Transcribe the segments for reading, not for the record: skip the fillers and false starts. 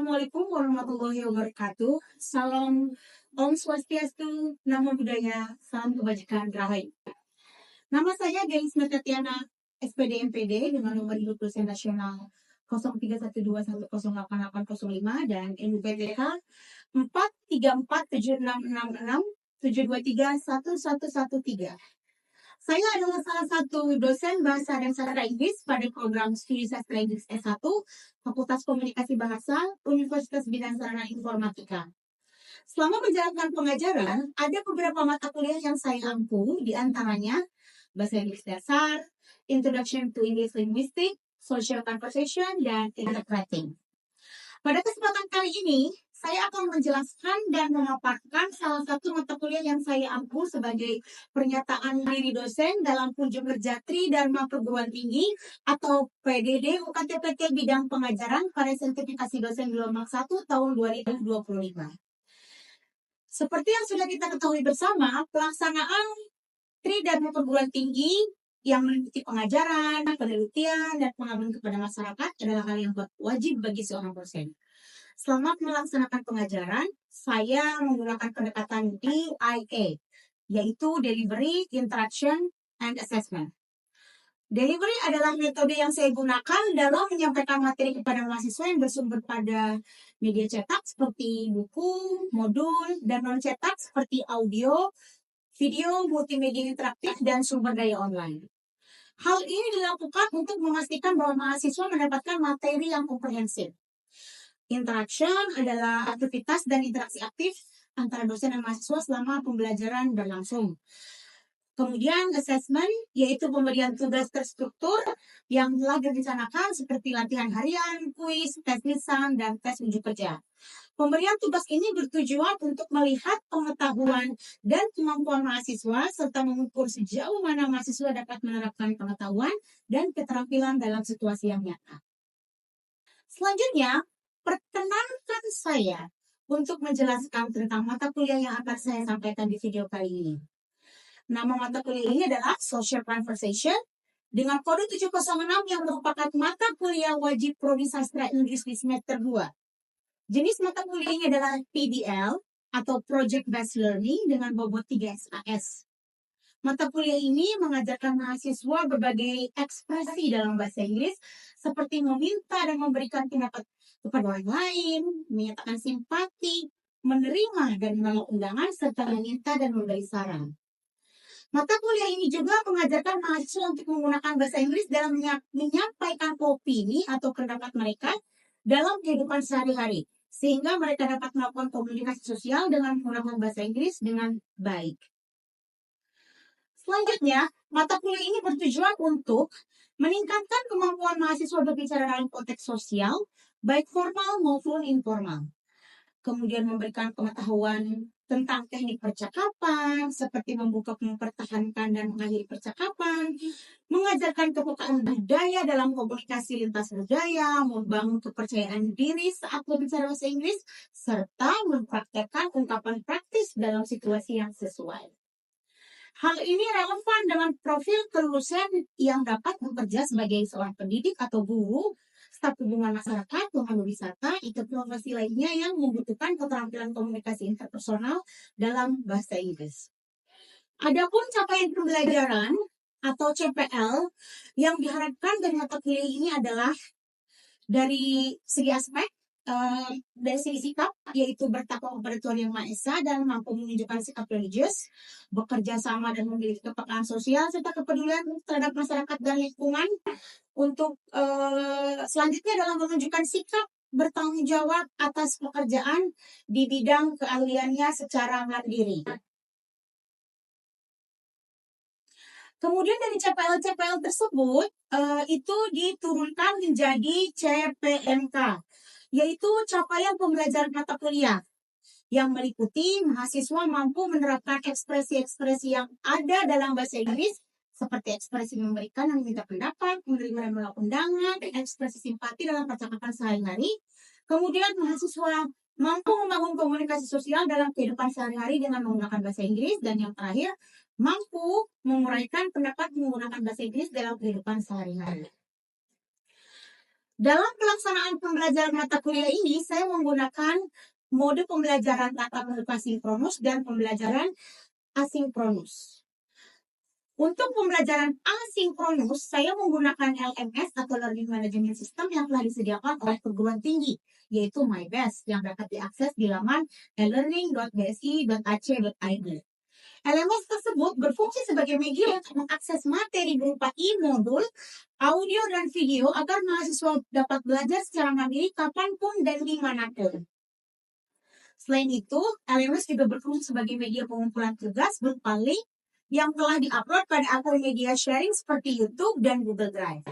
Assalamualaikum warahmatullahi wabarakatuh. Salam Om Swastiastu, Namo Buddhaya, salam kebajikan Rahayu. Nama saya Delis Tatiana, SPD MPD dengan nomor induk dosen nasional 0312108805 dan NUPTK 434766672311113. Saya adalah salah satu dosen bahasa dan sastra Inggris pada program studi sastra Inggris S1 Fakultas Komunikasi Bahasa Universitas Bidang Sarana Informatika. Selama menjalankan pengajaran, ada beberapa mata kuliah yang saya ampu, di antaranya Bahasa Inggris Dasar, Introduction to English Linguistics, Social Conversation, dan Interpreting. Pada kesempatan kali ini, saya akan menjelaskan dan memaparkan salah satu mata kuliah yang saya ampu sebagai pernyataan diri dosen dalam kunjung kerja Tri Dharma Perguruan Tinggi atau PDD UKTPT bidang pengajaran pada sertifikasi dosen gelombang 1 tahun 2025. Seperti yang sudah kita ketahui bersama, pelaksanaan Tri Dharma Perguruan Tinggi yang meliputi pengajaran, penelitian, dan pengabdian kepada masyarakat adalah hal yang wajib bagi seorang dosen. Selama melaksanakan pengajaran, saya menggunakan pendekatan DIA, yaitu Delivery, Interaction, and Assessment. Delivery adalah metode yang saya gunakan dalam menyampaikan materi kepada mahasiswa yang bersumber pada media cetak seperti buku, modul, dan non-cetak seperti audio, video, multimedia interaktif, dan sumber daya online. Hal ini dilakukan untuk memastikan bahwa mahasiswa mendapatkan materi yang komprehensif. Interaction adalah aktivitas dan interaksi aktif antara dosen dan mahasiswa selama pembelajaran berlangsung. Kemudian assessment, yaitu pemberian tugas terstruktur yang telah direncanakan seperti latihan harian, kuis, tes lisan, dan tes uji kerja. Pemberian tugas ini bertujuan untuk melihat pengetahuan dan kemampuan mahasiswa serta mengukur sejauh mana mahasiswa dapat menerapkan pengetahuan dan keterampilan dalam situasi yang nyata. Selanjutnya, perkenankan saya untuk menjelaskan tentang mata kuliah yang akan saya sampaikan di video kali ini. Nama mata kuliah ini adalah Social Conversation dengan kode 706 yang merupakan mata kuliah wajib prodi sastra Inggris di semester 2. Jenis mata kuliah ini adalah PBL atau Project Based Learning dengan bobot 3 SKS. Mata kuliah ini mengajarkan mahasiswa berbagai ekspresi dalam bahasa Inggris seperti meminta dan memberikan pendapat kepada orang lain, menyatakan simpati, menerima dan menolak undangan, serta meminta dan memberi saran. Mata kuliah ini juga mengajarkan mahasiswa untuk menggunakan bahasa Inggris dalam menyampaikan opini atau pendapat mereka dalam kehidupan sehari-hari, sehingga mereka dapat melakukan komunikasi sosial dengan menggunakan bahasa Inggris dengan baik. Selanjutnya, mata kuliah ini bertujuan untuk meningkatkan kemampuan mahasiswa berbicara dalam konteks sosial, baik formal maupun informal. Kemudian memberikan pengetahuan tentang teknik percakapan, seperti membuka, mempertahankan, dan mengakhiri percakapan, mengajarkan kepekaan budaya dalam komunikasi lintas budaya, membangun kepercayaan diri saat berbicara bahasa Inggris, serta mempraktekkan ungkapan praktis dalam situasi yang sesuai. Hal ini relevan dengan profil kelulusan yang dapat bekerja sebagai seorang pendidik atau guru, staf hubungan masyarakat, pemandu wisata, itu profesi lainnya yang membutuhkan keterampilan komunikasi interpersonal dalam bahasa Inggris. Adapun capaian pembelajaran atau CPL yang diharapkan dari mata kuliah ini adalah dari segi aspek, dari segi sikap, yaitu bertakwa kepada Tuhan Yang Maha Esa dan mampu menunjukkan sikap religius, bekerja sama dan memiliki kepekaan sosial serta kepedulian terhadap masyarakat dan lingkungan. Untuk selanjutnya dalam menunjukkan sikap bertanggung jawab atas pekerjaan di bidang keahliannya secara mandiri. Kemudian dari CPL tersebut itu diturunkan menjadi CPMK, yaitu capaian pembelajaran mata kuliah yang meliputi mahasiswa mampu menerapkan ekspresi-ekspresi yang ada dalam bahasa Inggris seperti ekspresi memberikan dan meminta pendapat, menerima dan menolak undangan, ekspresi simpati dalam percakapan sehari-hari. Kemudian mahasiswa mampu membangun komunikasi sosial dalam kehidupan sehari-hari dengan menggunakan bahasa Inggris, dan yang terakhir mampu menguraikan pendapat menggunakan bahasa Inggris dalam kehidupan sehari-hari. Dalam pelaksanaan pembelajaran mata kuliah ini, saya menggunakan mode pembelajaran tatap muka sinkronus dan pembelajaran asinkronus. Untuk pembelajaran asinkronus, saya menggunakan LMS atau Learning Management System yang telah disediakan oleh perguruan tinggi, yaitu MyBest, yang dapat diakses di laman elearning.bsi.ac.id. LMS tersebut berfungsi sebagai media untuk mengakses materi berupa e-modul, audio, dan video agar mahasiswa dapat belajar secara mandiri kapanpun dan dimanapun. Selain itu, LMS juga berfungsi sebagai media pengumpulan tugas berupa link yang telah diupload pada akun media sharing seperti YouTube dan Google Drive.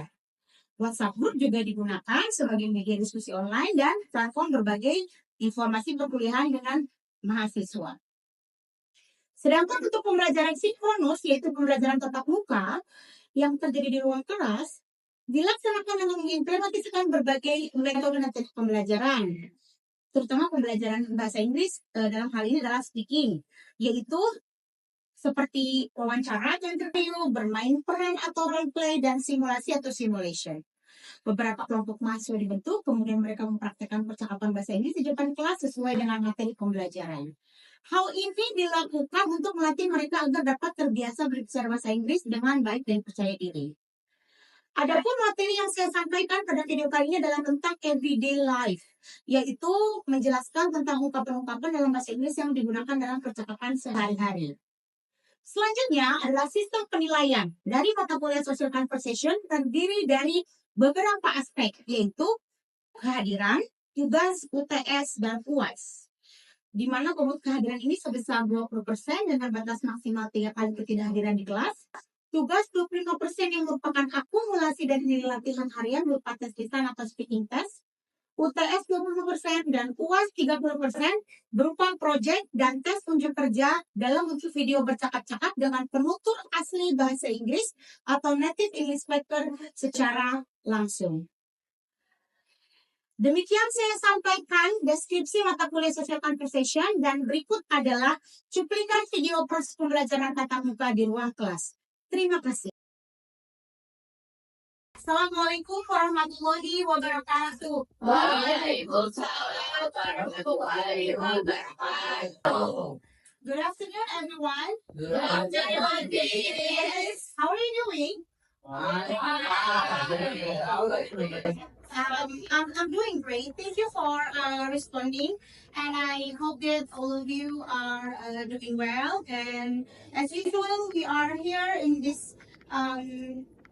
WhatsApp Group juga digunakan sebagai media diskusi online dan platform berbagai informasi perkuliahan dengan mahasiswa. Sedangkan untuk pembelajaran sinkronus, yaitu pembelajaran tatap muka yang terjadi di ruang kelas, dilaksanakan dengan mengimplementasikan berbagai metode dan teknik pembelajaran, terutama pembelajaran bahasa Inggris dalam hal ini adalah speaking, yaitu seperti wawancara atau interview, bermain peran atau role play, dan simulasi atau simulation. Beberapa kelompok mahasiswa dibentuk, kemudian mereka mempraktekkan percakapan bahasa Inggris di depan kelas sesuai dengan materi pembelajaran. Hal ini dilakukan untuk melatih mereka agar dapat terbiasa berbicara bahasa Inggris dengan baik dan percaya diri. Adapun materi yang saya sampaikan pada video kali ini adalah tentang everyday life, yaitu menjelaskan tentang ungkapan-ungkapan dalam bahasa Inggris yang digunakan dalam percakapan sehari-hari. Selanjutnya adalah sistem penilaian. Dari mata kuliah Social Conversation terdiri dari beberapa aspek, yaitu kehadiran, tugas, UTS, dan UAS. Di mana komut kehadiran ini sebesar 20% dengan batas maksimal 3 kali ketidakhadiran di kelas. Tugas 25% yang merupakan akumulasi dari nilai latihan harian berupa tes lisan atau speaking test. UTS 20% dan UAS 30% berupa proyek dan tes unjuk kerja dalam bentuk video bercakap-cakap dengan penutur asli bahasa Inggris atau native English speaker secara langsung. Demikian saya sampaikan deskripsi mata kuliah Social Conversation dan berikut adalah cuplikan video proses pembelajaran tatap muka di ruang kelas. Terima kasih. Assalamualaikum warahmatullahi wabarakatuh. Waalaikumsalam warahmatullahi wabarakatuh. Good afternoon, everyone. Good afternoon, Miss. How are you doing? I'm doing great. Thank you for responding, and I hope that all of you are doing well. And as usual, we are here in this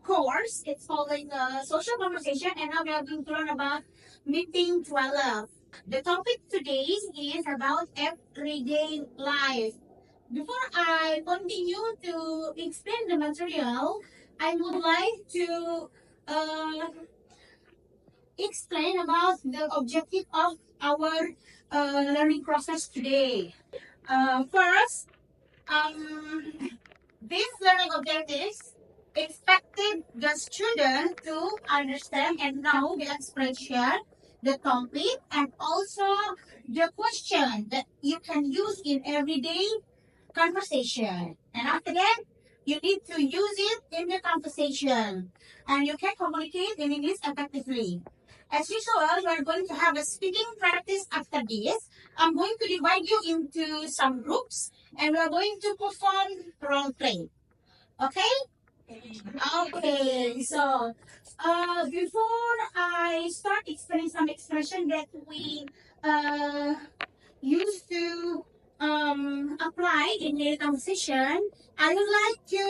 course. It's called like social conversation, and now we are going to learn about meeting 12. The topic today is about everyday life. Before I continue to explain the material, I would like to explain about the objective of our learning process today. First, these learning objectives expected the student to understand and know the expression, the topic, and also the question that you can use in everyday conversation. And after that, you need to use it in the conversation, and you can communicate in English effectively. As usual, we are going to have a speaking practice after this. I'm going to divide you into some groups, and we are going to perform role play. Okay? Okay, so before I start explaining some expression that we used to apply in the conversation, I would like to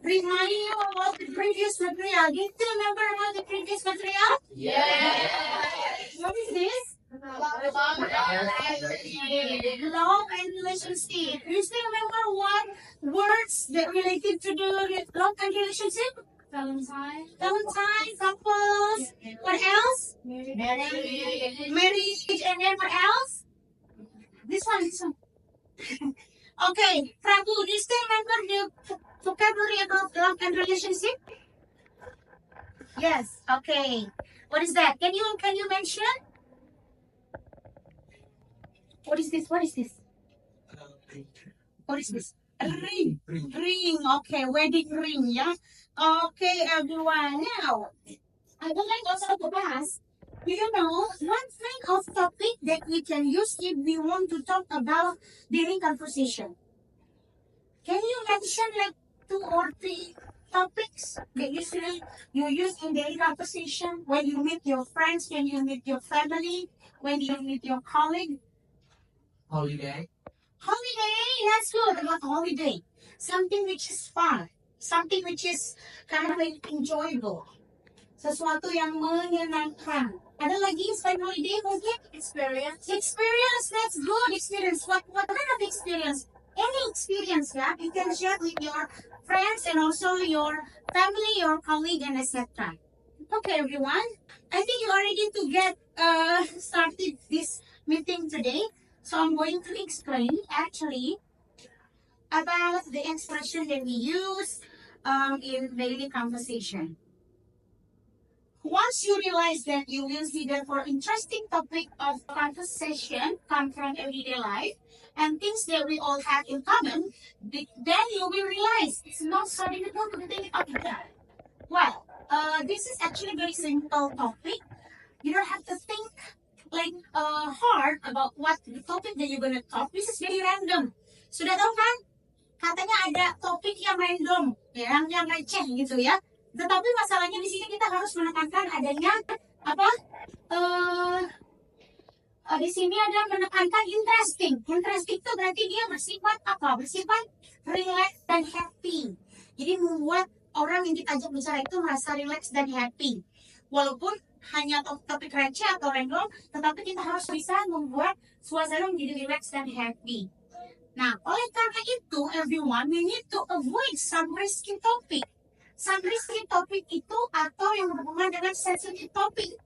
remind you about the previous material. Do you still remember about the previous material? Yes. What is this? Love and relationship. Do you still remember what words that related to the love and relationship? Valentine, couples. What else? Marriage, and then what else? This one. Okay, Prabu, do you still remember the vocabulary about love and relationship? Yes. Okay. What is that? Can you mention? What is this? What is this? What is this? Ring. Ring. Okay, wedding ring. Yeah. Okay, everyone. Now, I would like also to ask, do you know one thing of topic that we can use if we want to talk about daily conversation? Can you mention like 2 or 3 topics that usually you use in daily conversation when you meet your friends, when you meet your family, when you meet your colleague? Holiday. Holiday, that's good about holiday. Something which is fun, something which is kind of like enjoyable. Sesuatu yang menyenangkan. Ada lagi selain holiday mungkin? Experience. Experience, that's good. Experience. What kind of experience? Any experience, yeah? You can share with your friends and also your family, your colleague, and etc. Okay, everyone. I think you're ready to get started this meeting today. So I'm going to explain actually about the expression that we use in daily conversation. Once you realize that you will see that for interesting topic of conversation come from everyday life and things that we all have in common, then you will realize it's not so difficult to think of that. Well, this is actually very simple topic. You don't have to think like hard about what the topic that you're gonna talk. This is very random. Sudah tahu kan? Katanya ada topik yang random, ya, yang receh gitu ya. Tetapi masalahnya di sini kita harus menekankan adanya apa? Di sini ada menekankan interesting. Interesting itu berarti dia bersifat apa? Bersifat relax dan happy. Jadi membuat orang yang kita ajak bicara itu merasa relax dan happy. Walaupun hanya topik receh atau random, tetapi kita harus bisa membuat suasana menjadi relax dan happy. Nah, oleh karena itu, everyone, we need to avoid some risky topic. Some risky topic itu atau yang berhubungan dengan sensitive topic.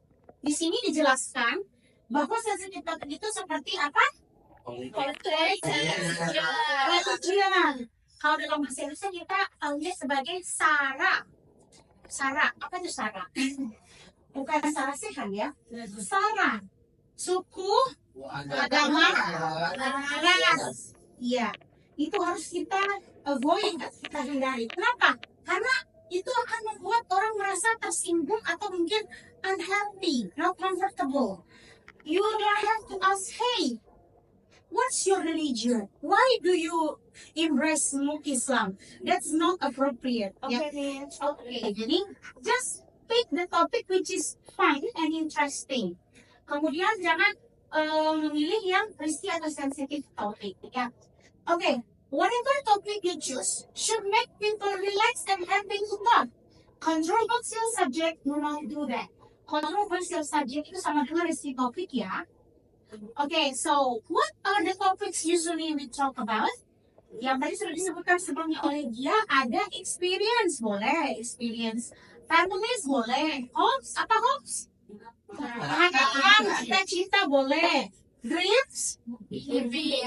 Di sini dijelaskan bahwa sensitive topic itu seperti apa? Politik. Religion. Kalau dalam bahasa Indonesia kita lihat sebagai sara. Sara, apa itu sara? Bukan sara sehan ya. Sara. Suku, agama, ras. Iya, itu harus kita avoid, kita hindari. Kenapa? Karena itu akan membuat orang merasa tersinggung atau mungkin unhealthy, not comfortable. You will have to ask, hey, what's your religion? Why do you embrace Islam? That's not appropriate. Okay. Okay, jadi just pick the topic which is fun and interesting. Kemudian jangan memilih yang risky atau sensitive topic. Ya. Okay, whatever topic you choose should make people relax and happy to talk. Controversial subject do not do that. Controversial subject itu sama dengan risky topic ya. Okay, so what are the topics usually we talk about? Yang tadi sudah disebutkan sebelumnya oleh dia, ada experience, boleh. Experience families, boleh. Hopes, apa hopes? Cita-cita, boleh. Dreams? Mimpi.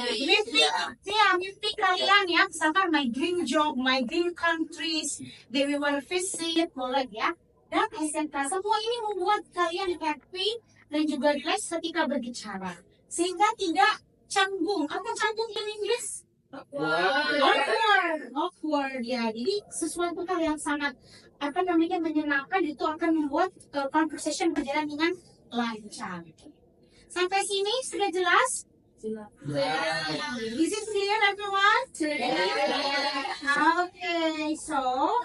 Ya, mimpi kalian ya. Misalkan my dream job, my dream countries, that we want to visit, boleh ya. Dan etc. Semua ini membuat kalian happy dan juga relax ketika berbicara. Sehingga tidak canggung. Apa canggung in Inggris? Awkward ya. Jadi sesuatu hal yang sangat menyenangkan itu akan membuat conversation berjalan dengan lancar. Sampai sini sudah jelas? Is it clear, everyone? Okay, so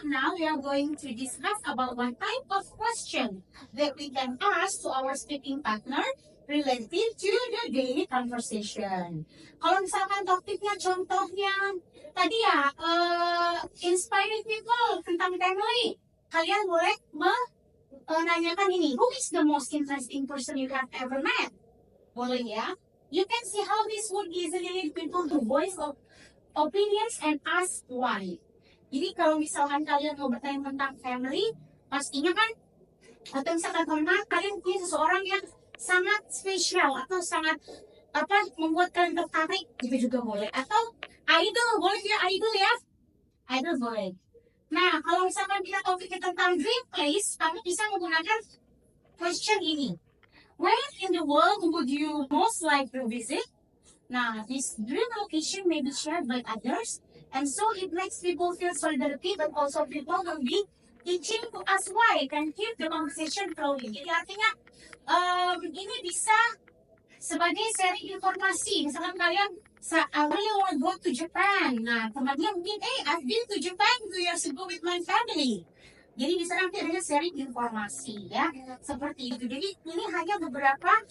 now we are going to discuss about one type of question that we can ask to our speaking partner related to the daily conversation. Kalau misalkan topiknya contohnya tadi ya, inspiring people tentang family, kalian boleh menanyakan ini, who is the most interesting person you have ever met? Boleh ya? You can see how this would easily lead people to voice of opinions and ask why. Jadi kalau misalkan kalian mau bertanya tentang family, pastinya kan, atau misalkan kalian punya seseorang yang sangat spesial atau sangat membuat kalian tertarik, itu juga boleh. Atau idol, boleh ya, idol ya? Idol boleh. Nah, kalau misalkan kita topiknya tentang dream place, kamu bisa menggunakan question ini. Where in the world would you most like to visit? Now, this dream location may be shared by others, and so it makes people feel solidarity, but also people will be Teaching to us why can keep the conversation flowing. Jadi artinya ini bisa sebagai sharing informasi. Misalkan kalian, I really want to go to Japan. Nah, temannya mungkin, I've been to Japan 2 years ago with my family. Jadi bisa nanti ada sharing informasi ya, seperti itu. Jadi ini hanya beberapa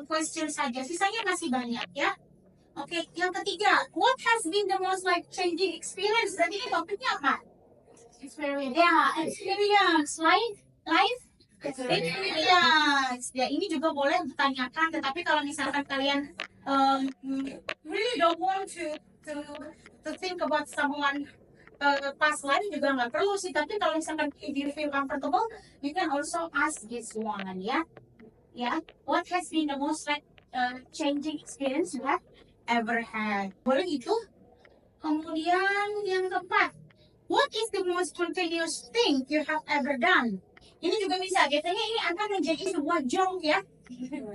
question saja, sisanya masih banyak ya. Oke, yang ketiga, what has been the most life-changing experience? Tadi ini topiknya apa? Experience. Ya, experience, life experience. Ya, ini juga boleh ditanyakan, tetapi kalau misalkan kalian really don't want to think about someone past life juga nggak perlu sih. Tapi kalau misalkan if you feel comfortable, you can also ask this one ya. Ya, what has been the most changing experience you have ever had? Boleh itu. Kemudian yang keempat, what is the most spontaneous thing you have ever done? Ini juga bisa, biasanya ini akan menjadi sebuah joke ya.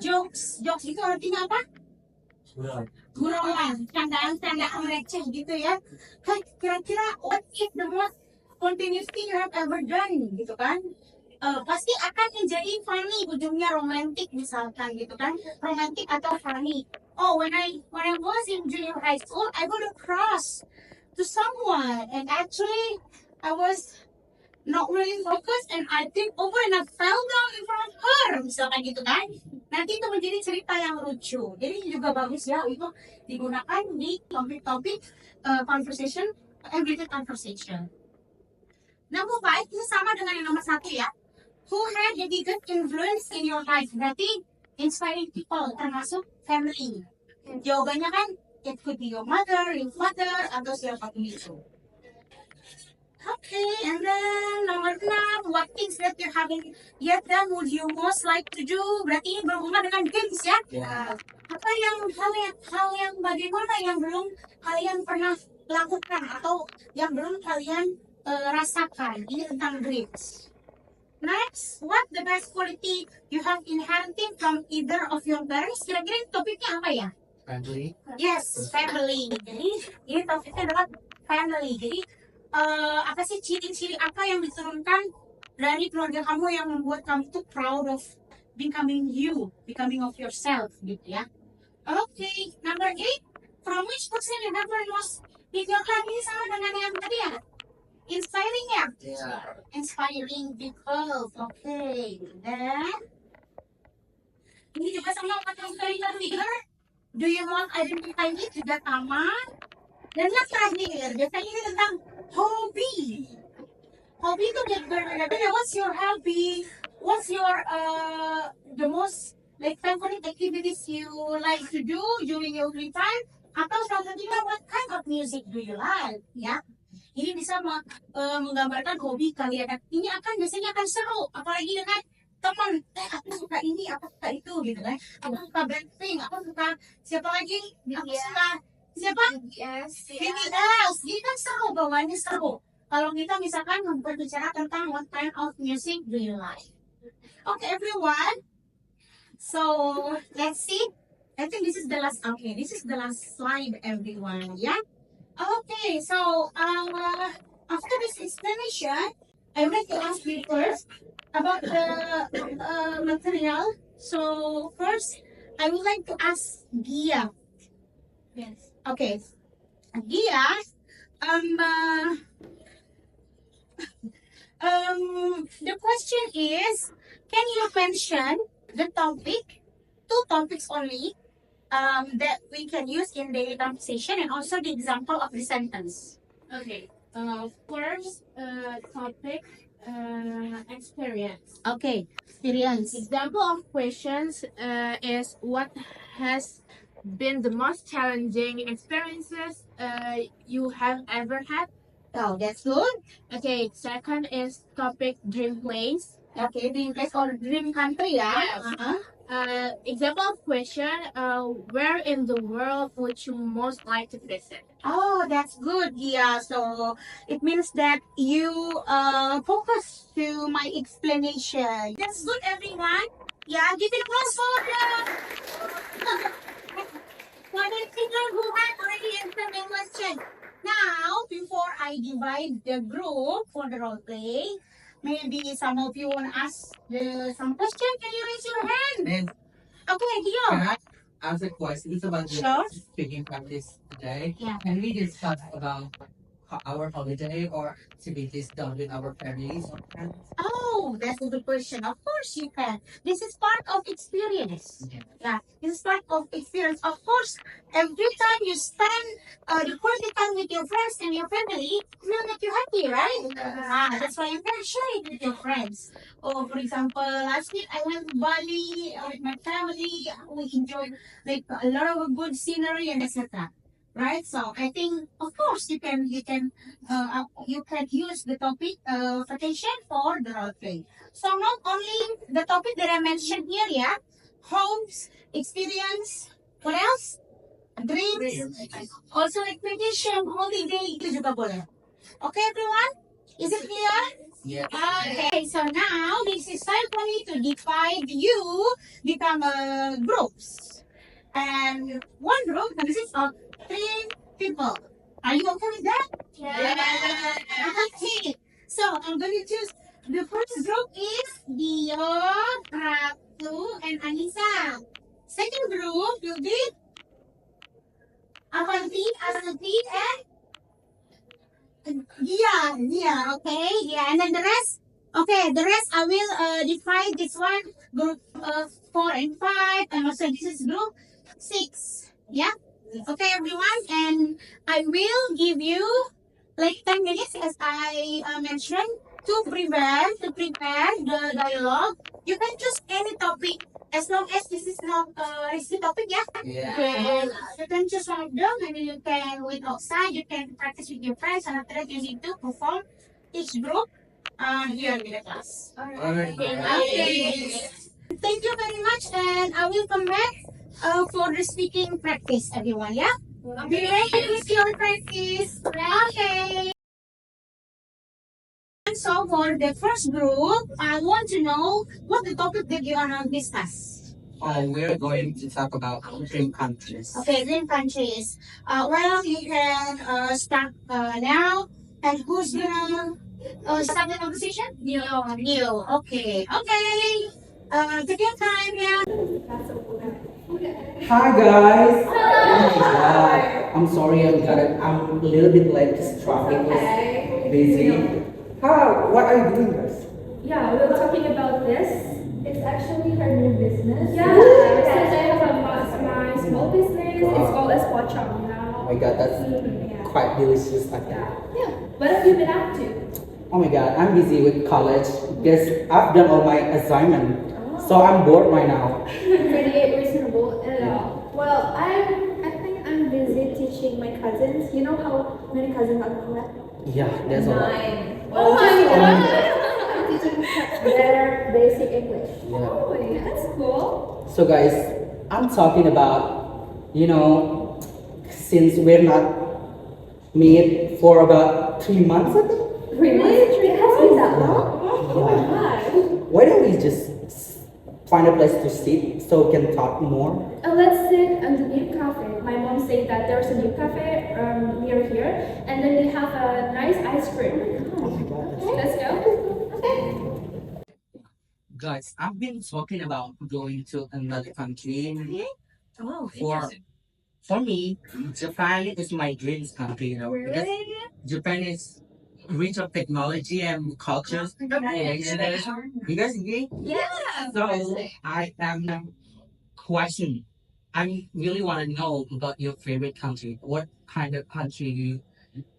Jokes itu artinya apa? Gurauan, candaan receh gitu ya. Kira-kira what is the most spontaneous thing you have ever done gitu kan? Pasti akan menjadi funny, ujungnya romantic misalkan gitu kan, romantic atau funny. Oh, when I was in junior high school, I got across to someone and actually I was not really focused and I think over and I fell down in front of her misalkan gitu kan. Nanti itu menjadi cerita yang lucu. Jadi ini juga bagus ya untuk digunakan di topik-topik conversation, everyday conversation. Number 5 ini sama dengan yang nomor 1 ya. Who had the biggest influence in your life? Berarti inspiring people, termasuk family. Jawabannya kan, it could be your mother, your father, atau siapapun itu. Okay, and then number 6, what things that you haven't yet done would you most like to do? Berarti ini berhubungan dengan games ya. Apa hal yang bagaimana yang belum kalian pernah lakukan atau yang belum kalian rasakan? Ini tentang dreams. Next, what the best quality you have inherited from either of your parents? Kira-kira topiknya apa ya? Family. Yes, family. Jadi ini topiknya adalah family. Jadi apa sih ciri-ciri apa yang diturunkan dari keluarga kamu yang membuat kamu tuh proud of becoming of yourself gitu ya. Okay, number 8, from which person you have learned most in your life? Ini sama dengan yang tadi ya. Inspiring ya? Yeah. Inspiring people. Okay. Then ini juga sama dengan career leader. Do you want identify it juga sama? Dan yang terakhir, biasanya ini tentang hobi. Hobi itu berbeda-beda. What's your hobby? What's your the most favorite activities you like to do during your free time? Atau salah satunya what kind of music do you like? Ya. Ini bisa menggambarkan hobi kalian. Ini biasanya akan seru, apalagi dengan teman. Aku suka ini, aku suka itu, gitu kan. Aku suka Blackpink, aku suka siapa lagi? Aku suka siapa? Yes. BTS. Ini kan seru, bawaannya seru. Kalau kita misalkan berbicara tentang what kind of music do you like? Okay, everyone. So let's see. I think this is the last. Okay, this is the last slide, everyone. Yeah. Okay, so after this explanation, I would like to ask you first about the material. So first, I would like to ask Gia. Yes. Okay, Gia. The question is, can you mention the topic, 2 topics only, that we can use in daily conversation and also the example of the sentence? Okay. First topic, experience. Okay, experience. Example of questions is what has been the most challenging experiences you have ever had? Oh, that's good. Okay, second is topic dream place. Okay, dream place or dream country, yeah? Yes. Example of question, where in the world would you most like to visit? Oh, that's good. Yeah, so it means that you focus to my explanation. That's good, everyone. Yeah, give it applause for the speaker who had already answered my question. Now, before I divide the group for the role play, maybe some of you want to ask some question. Can you raise your hand? And Okay, Dio. can I ask a question? It's about the Sure. speaking practice today. Yeah. Can we discuss about our holiday or activities done with our families or friends? Oh, that's a good question. Of course you can. This is part of experience. Yeah, this is part of experience. Of course, every time you spend the quality time with your friends and your family, it will make you happy, right? That's why you can share it with your friends. Or for example, last week I went to Bali with my family. We enjoyed like a lot of good scenery and etc. Right? So I think, of course, you can use the topic vacation for the role play. So not only the topic that I mentioned here, yeah, homes, experience, what else? Dreams, also expectation, holiday, itu juga boleh. Okay, everyone? Is it clear? Yeah. Okay, so now this is time for me to divide you become groups. And one group consists of 3 people. Are you okay with that? Okay. So I'm going to choose the first group is Dio, Ratu, and Anissa. Second group will be Avanti, Asanti, and yeah, okay, yeah, and then the rest. Okay, the rest I will divide this one group 4 and 5, and also this is group 6. Yeah. Okay, everyone, and I will give you like 10 minutes, as I mentioned, to prepare the dialogue. You can choose any topic as long as this is not risky topic, yeah. Yeah. You can choose one of them, and then you can wait outside. You can practice with your friends, and after that you need to perform each group here in the class. Alright. Okay. Thank you very much, and I will come back for the speaking practice, everyone. Yeah. Be ready with your practice. Okay. So for the first group, I want to know what the topic that you are going to discuss. We're going to talk about dream countries. Okay, dream countries. Well, you can start now. And who's gonna start the conversation? You. Okay. Okay. Take your time, yeah. Hi guys. Oh my god. I'm sorry I'm a little bit late. Just traffic was busy. How? What are you doing, guys? Yeah, we were talking about this. It's actually her new business. Yeah, Woo! since I have my small business, it's called as Pochong now. Oh my god, that's Yeah. quite delicious. I think. Yeah. What have you been up to? Oh my god, I'm busy with college because I've done all my assignment. So I'm bored right now. Pretty reasonable at all. Well, I think I'm busy teaching my cousins. You know how many cousins I have? Yeah, there's a lot. Oh my god! I'm teaching their basic English. Yeah. Oh, yeah, that's cool. So guys, I'm talking about, since we're not meet for about 3 months, I think. Really? It has been that long? Oh my Yeah. god. Why don't we just find a place to sit so we can talk more? Let's sit at the new cafe. My mom said that there's a new cafe near here, and then they have a nice ice cream. Oh my god. Let's go. Okay. Guys, I've been talking about going to another country. Oh, For me, Japan is my dream country, because Japan is rich of technology and cultures. You guys agree? Yeah. So I have a question. I really want to know about your favorite country. What kind of country you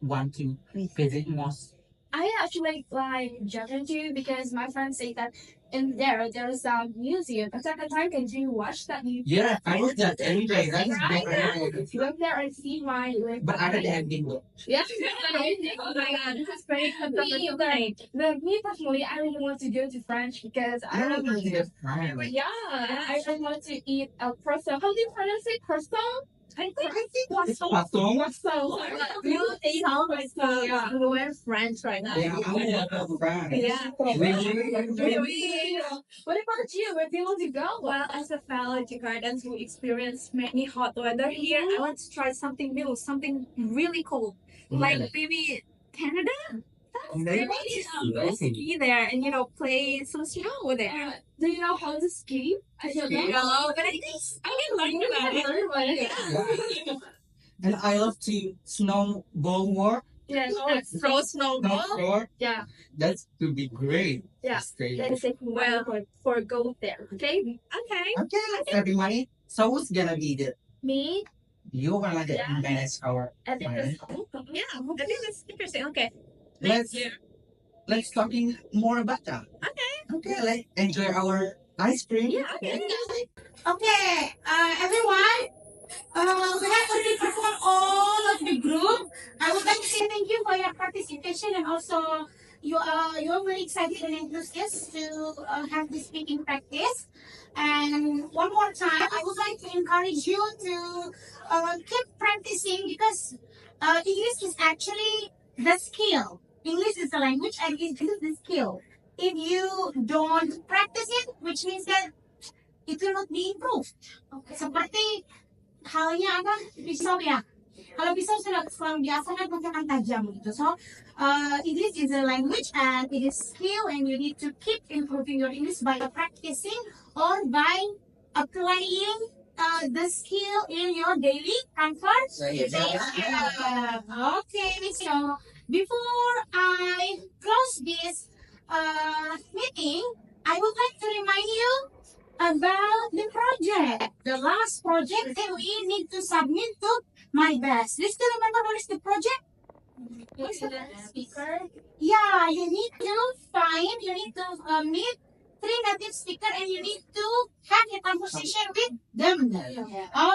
want to visit most? I actually like Japan too because my friends say that in there's a museum. Attack on Titan. Do you watch that museum? Yeah, I was that every day. That is Right? better. Went there and see my like. But I had the ending though. Yeah. Oh my god, this is great. Me personally, I really want to go to France because I I don't don't know. know. Fine. Yeah, I really want to eat a croissant. How do you pronounce it? Croissant? I think It's Patong. croissant. You eat all croissant. Yeah, we're French right now. Yeah, I want to go France. Yeah. Really? What about you? Where do you want to go? Well, as a fellow Jakartans who experience many hot weather here, I want to try something new, something really cool. Like maybe Canada? Ski there and play some snow there. Do you know how to ski? I don't know. No, but I can learn about it. Yeah. And I love to snowboard. Yeah, throw snowball. Snowboard. Yeah. That's to be great. Yeah. That's great. That is a Well, for go there. Okay. Okay. Okay, everybody. So who's gonna be the Me, you wanna get manage our I think plan? that's Yeah, I think that's interesting. Okay. Let's talking more about that. Okay. Okay, let's enjoy our ice cream. Yeah, okay. Okay, everyone. We have already performed all of the group. I would like to say thank you for your participation, and also you're very excited and enthusiastic to have this speaking practice. And one more time, I would like to encourage you to keep practicing, because English is actually the skill. English is the language, and it is the skill. If you don't practice it, which means that it will not be improved. Seperti halnya apa, pisau ya. Kalau pisau sudah selalu biasa kan pasti akan tajam gitu. So English is a language and it is skill, and you need to keep improving your English by practicing or by applying the skill in your daily conversation. Okay, so before I close this meeting, I would like to remind you about the project, the last project that we need to submit to my best. Do you still remember what is the project? what's the speaker? Yeah, you need to meet 3 native speakers, and you need to have a conversation with them.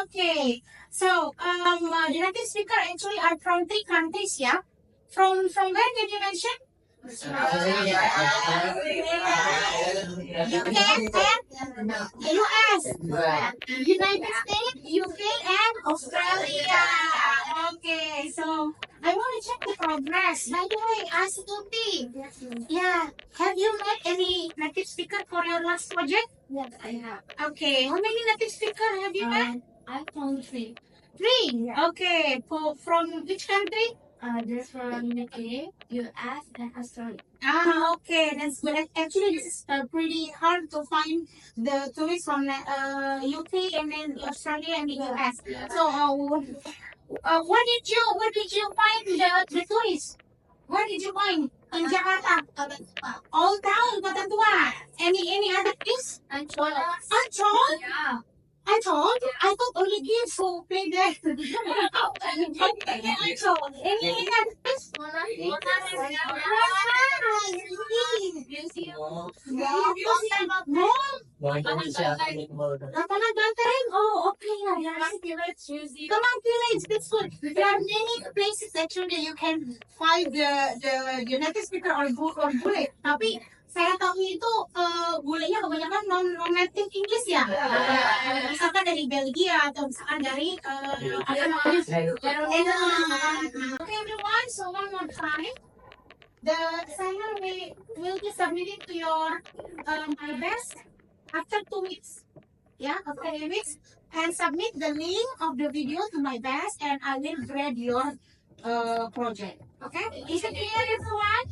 Okay, so the native speaker actually are from 3 countries, yeah. From where did you mention? UK and US, United States, UK and Australia. Okay, so I want to check the progress. By the way, ask Tuti. Yeah, have you met any native speaker for your last project? Yes, I have. Okay, how many native speakers have you met? I found 3. 3. Okay, from which country? There's from UK, US, and Australia. Okay, that's good. Actually, this is pretty hard to find the tourists from UK and then Australia and the US. So, where did you find the tourists? Where did you find in Jakarta? Old Town, Kota Tua. Any other place? Ancol. Ancol? Yeah. I thought only kids who play there. Okay, Ancol. Any other place? Lapangan Banteng? Oh, okay. Kemang Village, that's good. There are many places actually you can find the native speaker or bule. Tapi saya tahu itu bulenya kebanyakan non-native English ya. Misalkan dari Belgia atau misalkan dari apa namanya? Okay, everyone. So one more time. The assignment will be submitted to your my best after 2 weeks. Yeah, after 2 weeks, and submit the link of the video to my best, and I will grade your project. Okay, is it clear, everyone?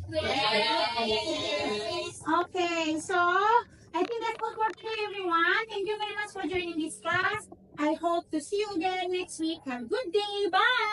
Okay, so I think that's all for today, everyone. Thank you very much for joining this class. I hope to see you again next week. Have a good day. Bye.